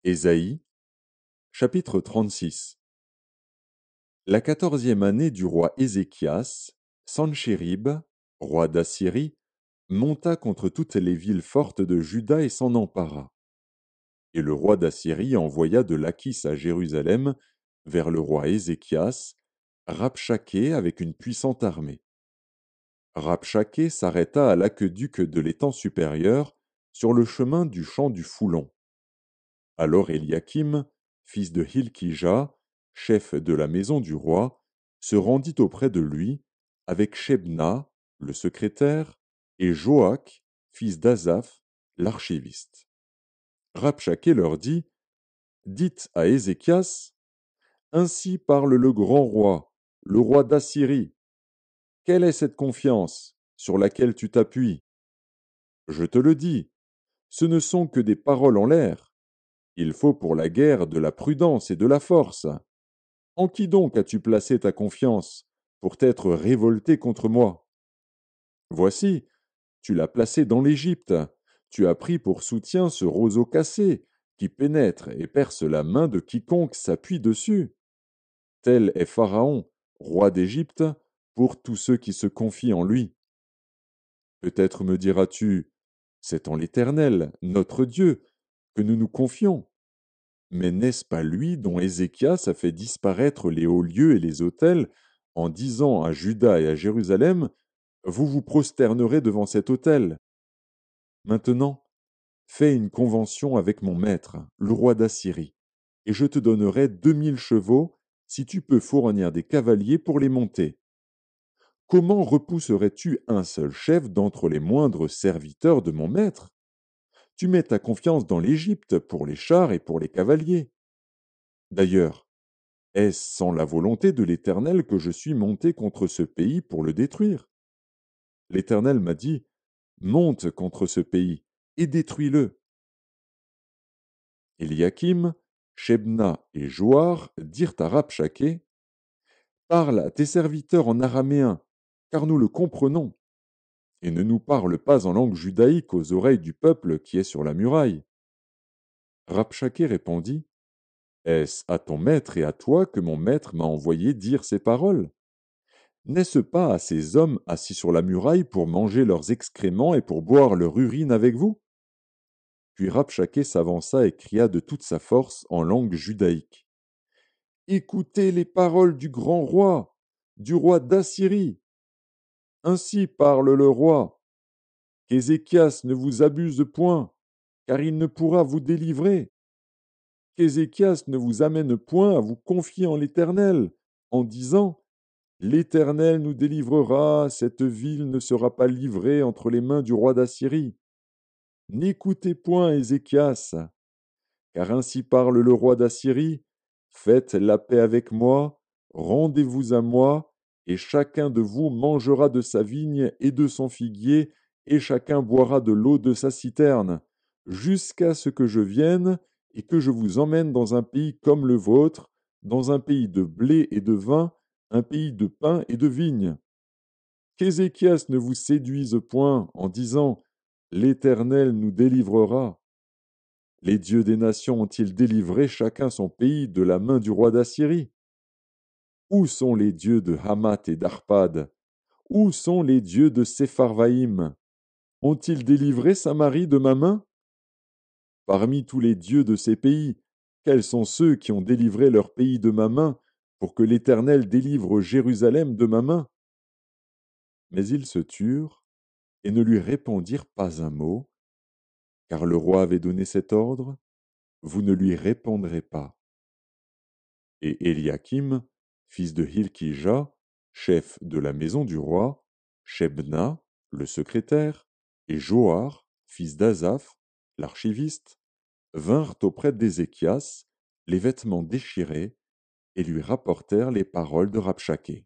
Ésaïe, chapitre 36. La 14e année du roi Ézéchias, Sanchérib, roi d'Assyrie, monta contre toutes les villes fortes de Juda et s'en empara. Et le roi d'Assyrie envoya de Lachis à Jérusalem, vers le roi Ézéchias, Rabshaké avec une puissante armée. Rabshaké s'arrêta à l'aqueduc de l'étang supérieur, sur le chemin du champ du Foulon. Alors Éliakim, fils de Hilkija, chef de la maison du roi, se rendit auprès de lui, avec Shebna, le secrétaire, et Joach, fils d'Azaph, l'archiviste. Rabshaké leur dit: Dites à Ézéchias: Ainsi parle le grand roi, le roi d'Assyrie. Quelle est cette confiance sur laquelle tu t'appuies? Je te le dis, ce ne sont que des paroles en l'air. Il faut pour la guerre de la prudence et de la force. En qui donc as-tu placé ta confiance pour t'être révolté contre moi? Voici, tu l'as placé dans l'Égypte. Tu as pris pour soutien ce roseau cassé qui pénètre et perce la main de quiconque s'appuie dessus. Tel est Pharaon, roi d'Égypte, pour tous ceux qui se confient en lui. Peut-être me diras-tu, c'est en l'Éternel, notre Dieu, que nous nous confions. Mais n'est-ce pas lui dont Ézéchias a fait disparaître les hauts lieux et les autels, en disant à Juda et à Jérusalem: Vous vous prosternerez devant cet autel? Maintenant, fais une convention avec mon maître, le roi d'Assyrie, et je te donnerai 2000 chevaux si tu peux fournir des cavaliers pour les monter. Comment repousserais-tu un seul chef d'entre les moindres serviteurs de mon maître? Tu mets ta confiance dans l'Égypte pour les chars et pour les cavaliers. D'ailleurs, est-ce sans la volonté de l'Éternel que je suis monté contre ce pays pour le détruire? L'Éternel m'a dit: Monte contre ce pays et détruis-le. Éliakim, Shebna et Joar dirent à Rabshaké: Parle à tes serviteurs en araméen, car nous le comprenons, et ne nous parle pas en langue judaïque aux oreilles du peuple qui est sur la muraille. Rabshaké répondit: Est-ce à ton maître et à toi que mon maître m'a envoyé dire ces paroles? N'est-ce pas à ces hommes assis sur la muraille pour manger leurs excréments et pour boire leur urine avec vous? Puis Rabshaké s'avança et cria de toute sa force en langue judaïque: Écoutez les paroles du roi d'Assyrie. Ainsi parle le roi: Qu'Ézéchias ne vous abuse point, car il ne pourra vous délivrer. Qu'Ézéchias ne vous amène point à vous confier en l'Éternel, en disant: L'Éternel nous délivrera, cette ville ne sera pas livrée entre les mains du roi d'Assyrie. N'écoutez point Ézéchias, car ainsi parle le roi d'Assyrie: Faites la paix avec moi, rendez-vous à moi, et chacun de vous mangera de sa vigne et de son figuier, et chacun boira de l'eau de sa citerne, jusqu'à ce que je vienne et que je vous emmène dans un pays comme le vôtre, dans un pays de blé et de vin, un pays de pain et de vigne. Qu'Ézéchias ne vous séduise point en disant: L'Éternel nous délivrera. Les dieux des nations ont-ils délivré chacun son pays de la main du roi d'Assyrie? Où sont les dieux de Hamath et d'Arpad? Où sont les dieux de Sepharvaïm? Ont-ils délivré Samarie de ma main? Parmi tous les dieux de ces pays, quels sont ceux qui ont délivré leur pays de ma main pour que l'Éternel délivre Jérusalem de ma main? Mais ils se turent et ne lui répondirent pas un mot, car le roi avait donné cet ordre: Vous ne lui répondrez pas. Et Éliakim, fils de Hilkija, chef de la maison du roi, Shebna, le secrétaire, et Joar, fils d'Azaph, l'archiviste, vinrent auprès d'Ézéchias, les vêtements déchirés, et lui rapportèrent les paroles de Rabshaké.